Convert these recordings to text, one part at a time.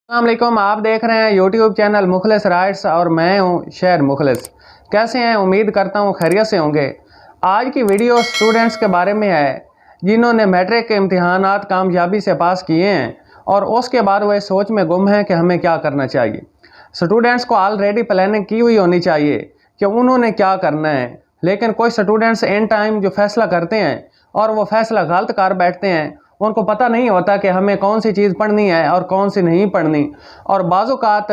अस्सलामुअलैकुम। आप देख रहे हैं यूट्यूब चैनल मुखलिस राइट्स और मैं हूं शेर मुखलिस। कैसे हैं? उम्मीद करता हूं खैरियत से होंगे। आज की वीडियो स्टूडेंट्स के बारे में है जिन्होंने मैट्रिक के इम्तिहानात कामयाबी से पास किए हैं और उसके बाद वह सोच में गुम हैं कि हमें क्या करना चाहिए। स्टूडेंट्स को ऑलरेडी प्लानिंग की हुई होनी चाहिए कि उन्होंने क्या करना है, लेकिन कोई स्टूडेंट्स एंड टाइम जो फैसला करते हैं और वो फैसला गलत कर बैठते हैं। उनको पता नहीं होता कि हमें कौन सी चीज़ पढ़नी है और कौन सी नहीं पढ़नी। और बाज़-औक़ात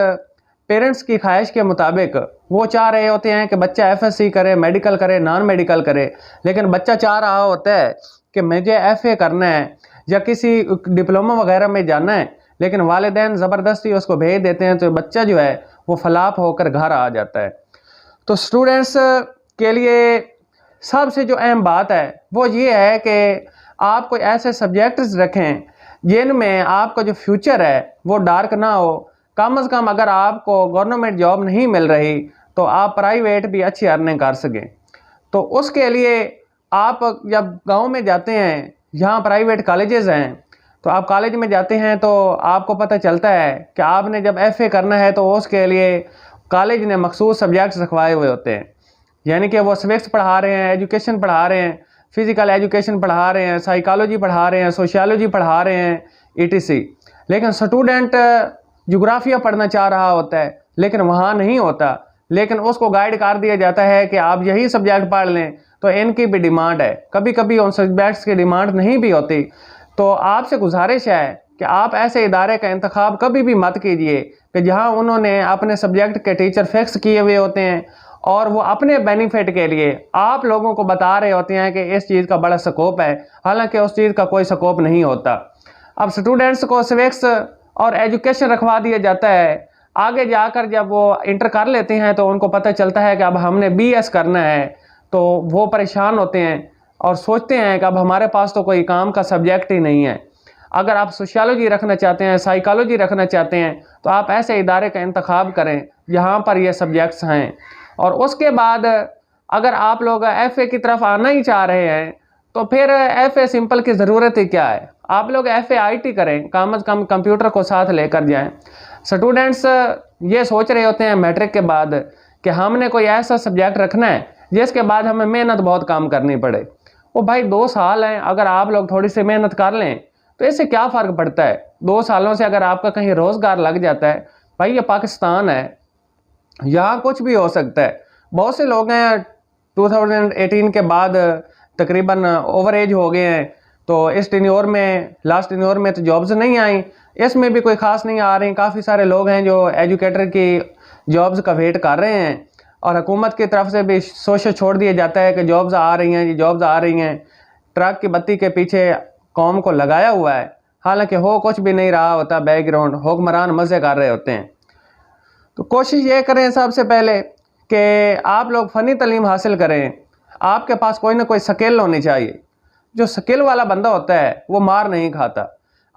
पेरेंट्स की ख्वाहिश के मुताबिक वो चाह रहे होते हैं कि बच्चा एफएससी करे, मेडिकल करे, नॉन मेडिकल करे, लेकिन बच्चा चाह रहा होता है कि मुझे एफए करना है या किसी डिप्लोमा वगैरह में जाना है, लेकिन वालिदैन ज़बरदस्ती उसको भेज देते हैं, तो बच्चा जो है वो फ्लॉप होकर घर आ जाता है। तो स्टूडेंट्स के लिए सबसे जो अहम बात है वो ये है कि आप कोई ऐसे सब्जेक्ट्स रखें जिनमें आपका जो फ्यूचर है वो डार्क ना हो। कम से कम अगर आपको गवर्नमेंट जॉब नहीं मिल रही तो आप प्राइवेट भी अच्छी अर्निंग कर सकें। तो उसके लिए आप जब गांव में जाते हैं, यहाँ प्राइवेट कॉलेजेस हैं, तो आप कॉलेज में जाते हैं तो आपको पता चलता है कि आपने जब एफए करना है तो उसके लिए कॉलेज ने मखसूस सब्जेक्ट्स रखवाए हुए होते हैं। यानी कि वो सिविक्स पढ़ा रहे हैं, एजुकेशन पढ़ा रहे हैं, फिज़िकल एजुकेशन पढ़ा रहे हैं, साइकोलॉजी पढ़ा रहे हैं, सोशियोलॉजी पढ़ा रहे हैं, ईटीसी। लेकिन स्टूडेंट ज्योग्राफिया पढ़ना चाह रहा होता है लेकिन वहाँ नहीं होता, लेकिन उसको गाइड कर दिया जाता है कि आप यही सब्जेक्ट पढ़ लें। तो इनकी भी डिमांड है, कभी कभी उन सब्जेक्ट्स की डिमांड नहीं भी होती। तो आपसे गुजारिश है कि आप ऐसे इदारे का इंतखाब कभी भी मत कीजिए कि जहाँ उन्होंने अपने सब्जेक्ट के टीचर फिक्स किए हुए होते हैं और वो अपने बेनिफिट के लिए आप लोगों को बता रहे होते हैं कि इस चीज़ का बड़ा स्कोप है, हालांकि उस चीज़ का कोई स्कोप नहीं होता। अब स्टूडेंट्स को सिविक्स और एजुकेशन रखवा दिया जाता है, आगे जाकर जब वो इंटर कर लेते हैं तो उनको पता चलता है कि अब हमने बीएस करना है, तो वो परेशान होते हैं और सोचते हैं कि अब हमारे पास तो कोई काम का सब्जेक्ट ही नहीं है। अगर आप सोशियोलॉजी रखना चाहते हैं, साइकोलॉजी रखना चाहते हैं, तो आप ऐसे इदारे का इंतखाब करें जहाँ पर ये सब्जेक्ट्स हैं। और उसके बाद अगर आप लोग एफए की तरफ आना ही चाह रहे हैं तो फिर एफए सिंपल की ज़रूरत ही क्या है, आप लोग एफए आईटी करें, कम से कम कंप्यूटर को साथ लेकर जाएं। स्टूडेंट्स ये सोच रहे होते हैं मैट्रिक के बाद कि हमने कोई ऐसा सब्जेक्ट रखना है जिसके बाद हमें मेहनत बहुत काम करनी पड़े। वो भाई 2 साल हैं, अगर आप लोग थोड़ी सी मेहनत कर लें तो इससे क्या फ़र्क पड़ता है। 2 सालों से अगर आपका कहीं रोज़गार लग जाता है, भाई ये पाकिस्तान है, यहाँ कुछ भी हो सकता है। बहुत से लोग हैं 2018 के बाद तकरीबन ओवर एज हो गए हैं, तो इस टेन्योर में, लास्ट टेन्योर में तो जॉब्स नहीं आई, इसमें भी कोई ख़ास नहीं आ रही। काफ़ी सारे लोग हैं जो एजुकेटर की जॉब्स का वेट कर रहे हैं और हुकूमत की तरफ से भी सोशल छोड़ दिया जाता है कि जॉब्स आ रही हैं, ये जॉब्स आ रही हैं। ट्रक की बत्ती के पीछे कौम को लगाया हुआ है, हालांकि हो कुछ भी नहीं रहा होता, बैकग्राउंड हुक्मरान मज़े कर रहे होते हैं। तो कोशिश ये करें सबसे पहले कि आप लोग फ़नी तालीम हासिल करें। आपके पास कोई ना कोई स्किल होनी चाहिए। जो स्किल वाला बंदा होता है वो मार नहीं खाता।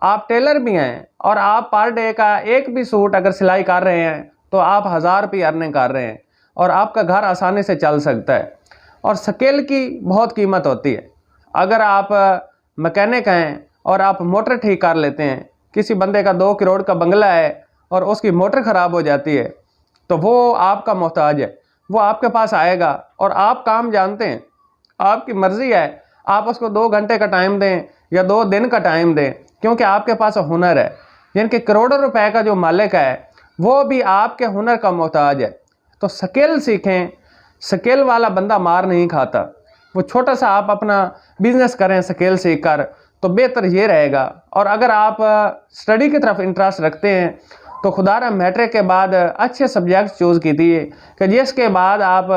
आप टेलर भी हैं और आप पर डे का एक भी सूट अगर सिलाई कर रहे हैं तो आप 1000 रुपये अर्निंग कर रहे हैं और आपका घर आसानी से चल सकता है। और स्किल की बहुत कीमत होती है। अगर आप मैकेनिक हैं और आप मोटर ठीक कर लेते हैं, किसी बंदे का 2 करोड़ का बंगला है और उसकी मोटर ख़राब हो जाती है, तो वो आपका मोहताज है, वो आपके पास आएगा और आप काम जानते हैं, आपकी मर्ज़ी है, आप उसको 2 घंटे का टाइम दें या 2 दिन का टाइम दें, क्योंकि आपके पास हुनर है। यानी कि करोड़ों रुपए का जो मालिक है वो भी आपके हुनर का मोहताज है। तो स्किल सीखें, स्किल वाला बंदा मार नहीं खाता। वो छोटा सा आप अपना बिजनेस करें स्किल सीख कर, तो बेहतर ये रहेगा। और अगर आप स्टडी की तरफ इंटरेस्ट रखते हैं तो खुदारा मैट्रिक के बाद अच्छे सब्जेक्ट चूज़ कीजिए कि जिसके बाद आप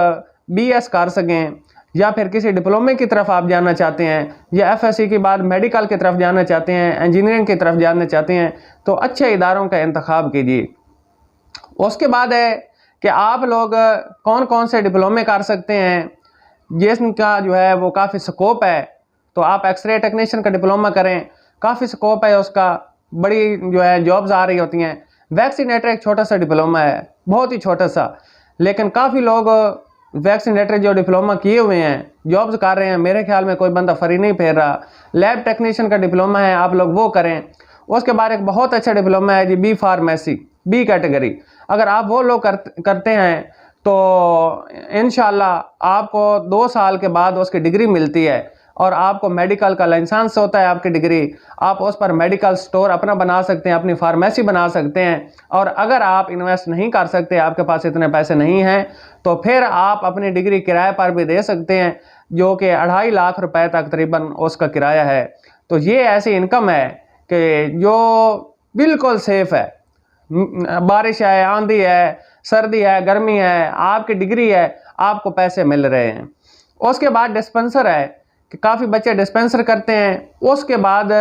बीएस कर सकें, या फिर किसी डिप्लोमे की तरफ आप जाना चाहते हैं, या एफएससी के बाद मेडिकल की तरफ जाना चाहते हैं, इंजीनियरिंग की तरफ जाना चाहते हैं, तो अच्छे इदारों का इंतखाब कीजिए। उसके बाद है कि आप लोग कौन कौन से डिप्लोमे कर सकते हैं जिसका जो है वो काफ़ी स्कोप है। तो आप एक्सरे टेक्नीशियन का डिप्लोमा करें, काफ़ी स्कोप है उसका, बड़ी जो है जॉब्स आ रही होती हैं। वैक्सीनेटर एक छोटा सा डिप्लोमा है, बहुत ही छोटा सा, लेकिन काफ़ी लोग वैक्सीनेटर जो डिप्लोमा किए हुए हैं जॉब्स कर रहे हैं। मेरे ख्याल में कोई बंदा फ्री नहीं फेर रहा। लैब टेक्नीशियन का डिप्लोमा है, आप लोग वो करें। उसके बाद एक बहुत अच्छा डिप्लोमा है जी बी फार्मेसी, बी कैटेगरी। अगर आप वो लोग करते हैं तो इंशाल्लाह आपको 2 साल के बाद उसकी डिग्री मिलती है और आपको मेडिकल का लाइसेंस होता है आपकी डिग्री। आप उस पर मेडिकल स्टोर अपना बना सकते हैं, अपनी फार्मेसी बना सकते हैं। और अगर आप इन्वेस्ट नहीं कर सकते, आपके पास इतने पैसे नहीं हैं, तो फिर आप अपनी डिग्री किराए पर भी दे सकते हैं, जो कि 2.5 लाख रुपए तक तकरीबन उसका किराया है। तो ये ऐसी इनकम है कि जो बिल्कुल सेफ है। बारिश है, आंधी है, सर्दी है, गर्मी है, आपकी डिग्री है, आपको पैसे मिल रहे हैं। उसके बाद डिस्पेंसर है कि काफ़ी बच्चे डिस्पेंसर करते हैं। उसके बाद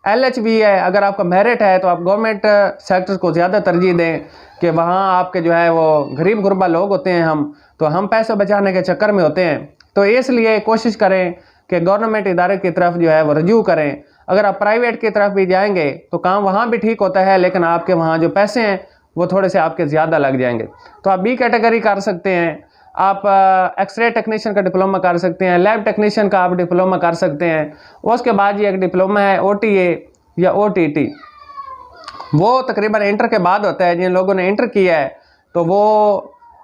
LHV है, अगर आपका मेरिट है तो आप गवर्नमेंट सेक्टर को ज़्यादा तरजीह दें कि वहाँ आपके जो है वो गरीब गुरबा लोग होते हैं, हम पैसे बचाने के चक्कर में होते हैं। तो इसलिए कोशिश करें कि गवर्नमेंट इदारे की तरफ जो है वो रजू करें। अगर आप प्राइवेट की तरफ भी जाएंगे तो काम वहाँ भी ठीक होता है, लेकिन आपके वहाँ जो पैसे हैं वो थोड़े से आपके ज़्यादा लग जाएंगे। तो आप बी कैटेगरी कर सकते हैं, आप एक्सरे टेक्नीशियन का डिप्लोमा कर सकते हैं, लैब टेक्नीशियन का आप डिप्लोमा कर सकते हैं। उसके बाद ये एक डिप्लोमा है OTA या OTT, वो तकरीबन इंटर के बाद होता है। जिन लोगों ने इंटर किया है तो वो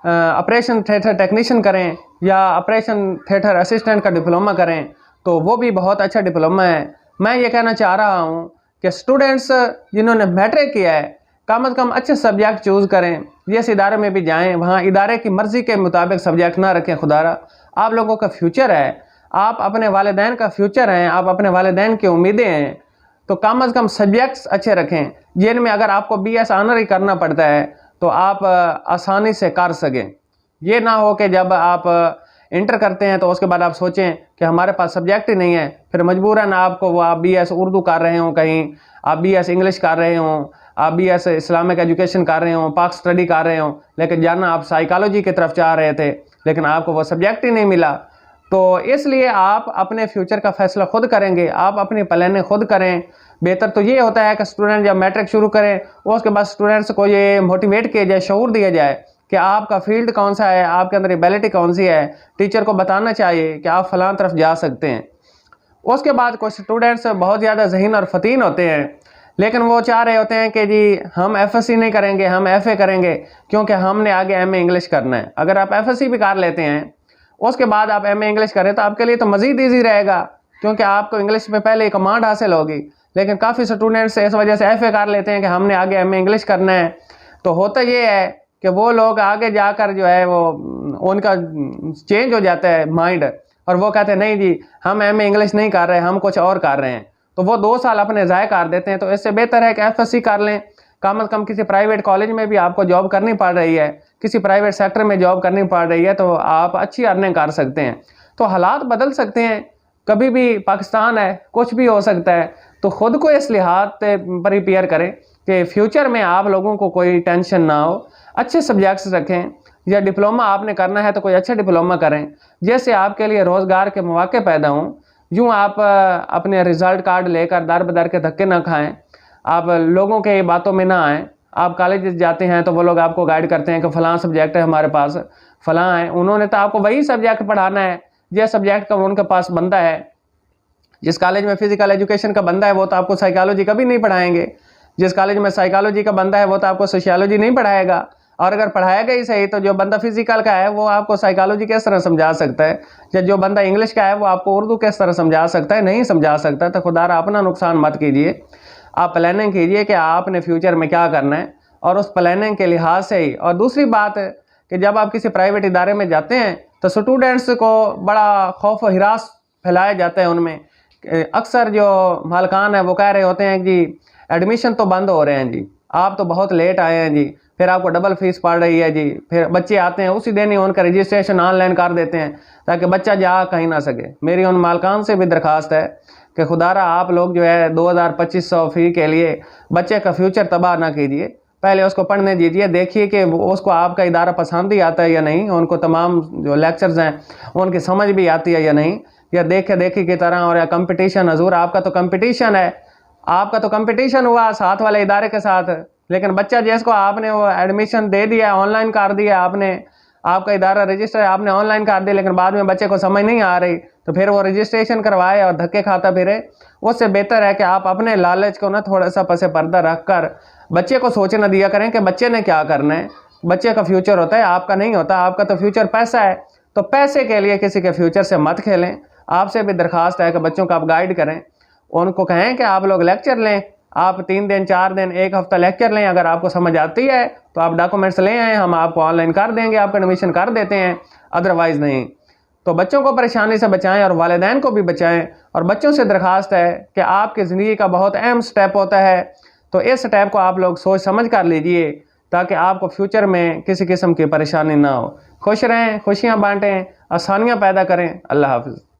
ऑपरेशन थिएटर टेक्नीशियन करें या ऑपरेशन थिएटर असिस्टेंट का डिप्लोमा करें, तो वो भी बहुत अच्छा डिप्लोमा है। मैं ये कहना चाह रहा हूँ कि स्टूडेंट्स जिन्होंने मैट्रिक किया है कम से कम अच्छे सब्जेक्ट चूज़ करें। जिस इदारे में भी जाएं वहाँ इदारे की मर्ज़ी के मुताबिक सब्जेक्ट ना रखें। खुदारा आप लोगों का फ्यूचर है, आप अपने वालिदैन का फ्यूचर हैं, आप अपने वालिदैन की उम्मीदें हैं, तो कम से कम सब्जेक्ट्स अच्छे रखें जिनमें अगर आपको BS ऑनर ही करना पड़ता है तो आप आसानी से कर सकें। ये ना हो कि जब आप इंटर करते हैं तो उसके बाद आप सोचें कि हमारे पास सब्जेक्ट ही नहीं है, फिर मजबूरन आपको वो आप BS उर्दू कर रहे हों, कहीं आप BS इंग्लिश कर रहे हों, आप BS इस्लामिक एजुकेशन कर रहे हों, पाक स्टडी कर रहे हों, लेकिन जाना आप साइकोलॉजी की तरफ चाह रहे थे, लेकिन आपको वो सब्जेक्ट ही नहीं मिला। तो इसलिए आप अपने फ्यूचर का फैसला खुद करेंगे, आप अपनी प्लानिंग खुद करें। बेहतर तो ये होता है कि स्टूडेंट जब मैट्रिक शुरू करें उसके बाद स्टूडेंट्स को ये मोटिवेट किया जाए, शऊर दिया जाए कि आपका फील्ड कौन सा है, आपके अंदर एबिलिटी कौन सी है। टीचर को बताना चाहिए कि आप फलां तरफ जा सकते हैं। उसके बाद कुछ स्टूडेंट्स बहुत ज़्यादा ज़हीन और फतीन होते हैं, लेकिन वो चाह रहे होते हैं कि जी हम FSC नहीं करेंगे, हम FA करेंगे, क्योंकि हमने आगे MA इंग्लिश करना है। अगर आप FSC भी कर लेते हैं उसके बाद आप MA इंग्लिश करें तो आपके लिए तो मज़ीद ईजी रहेगा, क्योंकि आपको इंग्लिश में पहले कमांड हासिल होगी। लेकिन काफ़ी स्टूडेंट्स इस वजह से FA कर लेते हैं कि हमने आगे MA इंग्लिश करना है। तो होता ये है कि वो लोग आगे जाकर जो है वो उनका चेंज हो जाता है माइंड, और वो कहते हैं नहीं जी हम MA इंग्लिश नहीं कर रहे, हम कुछ और कर रहे हैं। तो वो 2 साल अपने ज़ाय कर देते हैं। तो इससे बेहतर है कि FSC कर लें। कम से कम किसी प्राइवेट कॉलेज में भी आपको जॉब करनी पड़ रही है, किसी प्राइवेट सेक्टर में जॉब करनी पड़ रही है, तो आप अच्छी अर्निंग कर सकते हैं। तो हालात बदल सकते हैं, कभी भी पाकिस्तान है, कुछ भी हो सकता है। तो ख़ुद को इस लिहाज से प्रिपेयर करें कि फ्यूचर में आप लोगों को कोई टेंशन ना हो। अच्छे सब्जेक्ट्स रखें, या डिप्लोमा आपने करना है तो कोई अच्छा डिप्लोमा करें जैसे आपके लिए रोज़गार के मौके पैदा हों। यूँ आप अपने रिज़ल्ट कार्ड लेकर दर बदर के धक्के ना खाएं, आप लोगों के बातों में ना आएँ। आप कॉलेज जाते हैं तो वो लोग आपको गाइड करते हैं कि फ़लाँ सब्जेक्ट है हमारे पास, फ़लाँ है। उन्होंने तो आपको वही सब्जेक्ट पढ़ाना है जिस सब्जेक्ट का उनके पास बंदा है। जिस कॉलेज में फ़िज़िकल एजुकेशन का बंदा है वो तो आपको साइकोलॉजी कभी नहीं पढ़ाएंगे। जिस कॉलेज में साइकोलॉजी का बंदा है वो तो आपको सोशियोलॉजी नहीं पढ़ाएगा। और अगर पढ़ाएगा ही सही तो जो बंदा फिजिकल का है वो आपको साइकोलॉजी किस तरह समझा सकता है, या जो बंदा इंग्लिश का है वो आपको उर्दू किस तरह समझा सकता है, नहीं समझा सकता। तो खुदारा अपना नुकसान मत कीजिए, आप प्लानिंग कीजिए कि आपने फ्यूचर में क्या करना है, और उस प्लानिंग के लिहाज से ही। और दूसरी बात है कि जब आप किसी प्राइवेट इदारे में जाते हैं तो स्टूडेंट्स को बड़ा खौफ व हिरास फैलाया जाता है उनमें। अक्सर जो मालकान है वो कह रहे होते हैं कि एडमिशन तो बंद हो रहे हैं जी, आप तो बहुत लेट आए हैं जी, फिर आपको डबल फीस पड़ रही है जी। फिर बच्चे आते हैं उसी दिन ही उनका रजिस्ट्रेशन ऑनलाइन कर देते हैं ताकि बच्चा जा कहीं ना सके। मेरी उन मालकान से भी दरख्वास्त है कि खुदारा आप लोग जो है 2200-2500 फ़ी के लिए बच्चे का फ्यूचर तबाह ना कीजिए। पहले उसको पढ़ने दीजिए, देखिए कि उसको आपका इदारा पसंद ही आता है या नहीं, उनको तमाम जो लेक्चर्स हैं उनकी समझ भी आती है या नहीं, या देखे देखी की तरह। और या कंपटीशन, हजूर आपका तो कंपटीशन है, आपका तो कंपटीशन हुआ साथ वाले इदारे के साथ, लेकिन बच्चा जिसको आपने वो एडमिशन दे दिया, ऑनलाइन कर दिया आपने, आपका इदारा रजिस्टर आपने ऑनलाइन कर दिया, लेकिन बाद में बच्चे को समझ नहीं आ रही, तो फिर वो रजिस्ट्रेशन करवाए और धक्के खाता फिरे। उससे बेहतर है कि आप अपने लालच को ना थोड़ा सा पसे पर्दा रख कर बच्चे को सोचना दिया करें कि बच्चे ने क्या करना है। बच्चे का फ्यूचर होता है, आपका नहीं होता। आपका तो फ्यूचर पैसा है, तो पैसे के लिए किसी के फ्यूचर से मत खेलें। आपसे भी दरख्वास्त है कि बच्चों को आप गाइड करें, उनको कहें कि आप लोग लेक्चर लें, आप 3 दिन 4 दिन 1 हफ्ता लेक्चर लें। अगर आपको समझ आती है तो आप डॉक्यूमेंट्स ले आएँ, हम आपको ऑनलाइन कर देंगे, आपका एडमिशन कर देते हैं, अदरवाइज़ नहीं। तो बच्चों को परेशानी से बचाएं और वालिदैन को भी बचाएं। और बच्चों से दरख्वास्त है कि आपकी ज़िंदगी का बहुत अहम स्टेप होता है, तो इस स्टेप को आप लोग सोच समझ कर लीजिए ताकि आपको फ्यूचर में किसी किस्म की परेशानी ना हो। खुश रहें, खुशियाँ बांटें, आसानियाँ पैदा करें। अल्लाह हाफ़िज़।